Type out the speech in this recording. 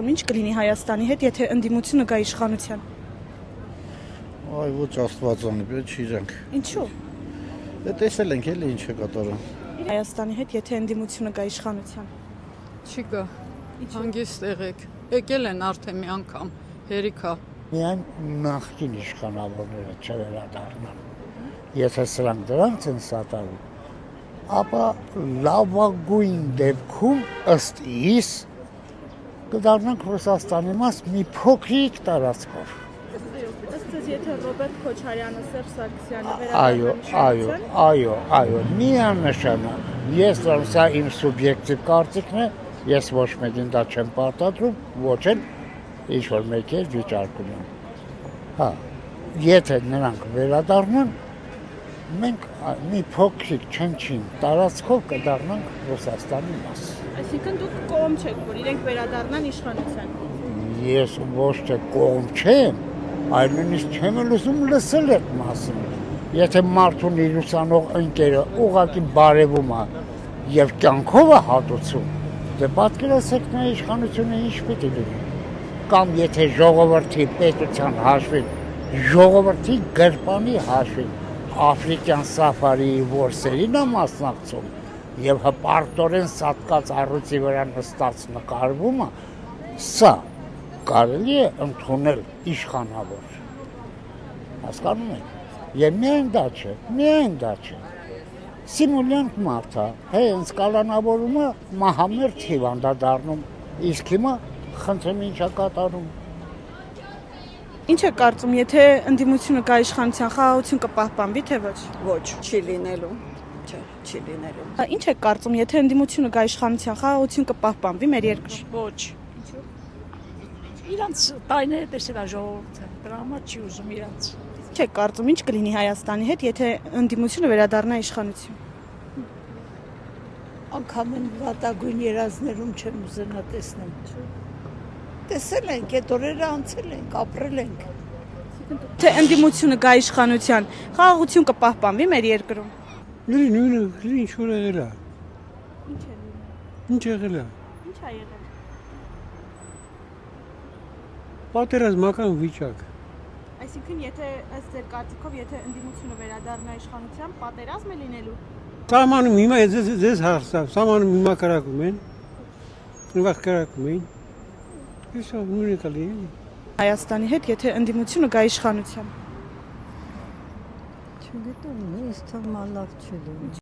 Ինչ կլինի Հայաստանի հետ, եթե ընդդիմությունը գա իշխանության։ Այ ոչ աստվածանի, պետք չիրենք։ Ինչու։ Դե տեսել ենք էլի ինչ է կատարում։ Հայաստանի հետ, եթե ընդդիմությունը գա իշխանության։ Չի գա։ Հանգիստ եղեք։ Եկել են արդեն մի անգամ, հերիքա։ Միայն նախկին իշխանավորները չվերադառնան։ Եթե սրանք դրանց են սատարում, ապա լավագույն դեպքում ըստ իս կդառնանք Ռուսաստանի մաս մի փոքրիկ տարածքով։ Ըստ ձեզ, եթե Ռոբերտ Քոչարյանը, Սերժ Սարգսյանը վերադառնան Այո, միանշանակ։ Ես սա իմ սուբյեկտիվ կարծիքն է, ես ոչ մեկին դա չեմ պարտադրում, ոչ էլ ինչ-որ մեկ էլ վիճարկում եմ։ Հա, եթե նրանք վերադառնան, մենք մի փոքրիկ չնչին տարածքով կդառնանք Ռուսաստանի մաս։ Այսինքն դուք կողմ չեք, որ իրենք վերադառնան իշխանության։ Ես ոչ թե կողմ չեմ, այլ նույնիսկ չեմ ուզում լսել այդ մասին։ Եթե մարդուն իր ուսանող ընկերը ուղղակի բարևում է եւ կյանքով է հատուցում, դե պատկերացեք նա իշխանությունը ինչ պիտի լինի։ Կամ եթե ժողովրդի պետության հաշվին, ժողովրդի գրպանի հաշվին աֆրիկյան սաֆարիի որսերին է մասնակցում եւ հպարտորեն սատկած առույցի վրա նստած նկարվում է, սա կարելի է ընդունել իշխանավոր։ Հասկանում եք։ Եվ միայն դա չէ։ Սիմուլյանտ մարդ է, հենց կալանավորումը մահամերձ հիվանդ է դառնում, իսկ հիմա խնդրեմ ինչա կատարում։ Ինչ է կարծում, եթե ընդդիմությունը գա իշխանության, խաղաղություն կպահպանվի, թե ոչ։ Ոչ, չի լինելու։ Չի լինելու։ Ինչ է կարծում, եթե ընդդիմությունը գա իշխանության, խաղաղություն կպահպանվի մեր երկրում։ Ոչ։ Իրանց տարիները տեսել է ժողովուրդը, դրա համար չի ուզում իրանց։ Ինչ է կարծում, ինչ կլինի Հայաստանի հետ, եթե ընդդիմությունը վերադառնա իշխանություն։ Անկամ են վատագույն երազներում չեմ ուզենա տեսնեմ։ Տեսել ենք, այդ օրերը անցել ենք, ապրել ենք։ Թե ընդդիմությունը գա իշխանության, խաղաղություն կպահպանվի մեր երկրում։ Նույնը ինչ որ եղել է։ Ինչ եղել է։ Ինչ է եղել։ Պատերազմական վիճակ։ Այսինքն, եթե ըստ ձեր կարծիքով, եթե ընդդիմությունը վերադառնա իշխանության, պատերազմ է լինելու։ Սահմանում հիմա ձեզ հարցավ, սահմանում հիմա կարակում են։ Նվախ կարակում են։ Իսկ նույնը կլի։ Հայաստանի հետ, եթե ընդդիմությունը գա իշխանության։ Չգիտեմ, ինձ թվում է լավ չի լինի։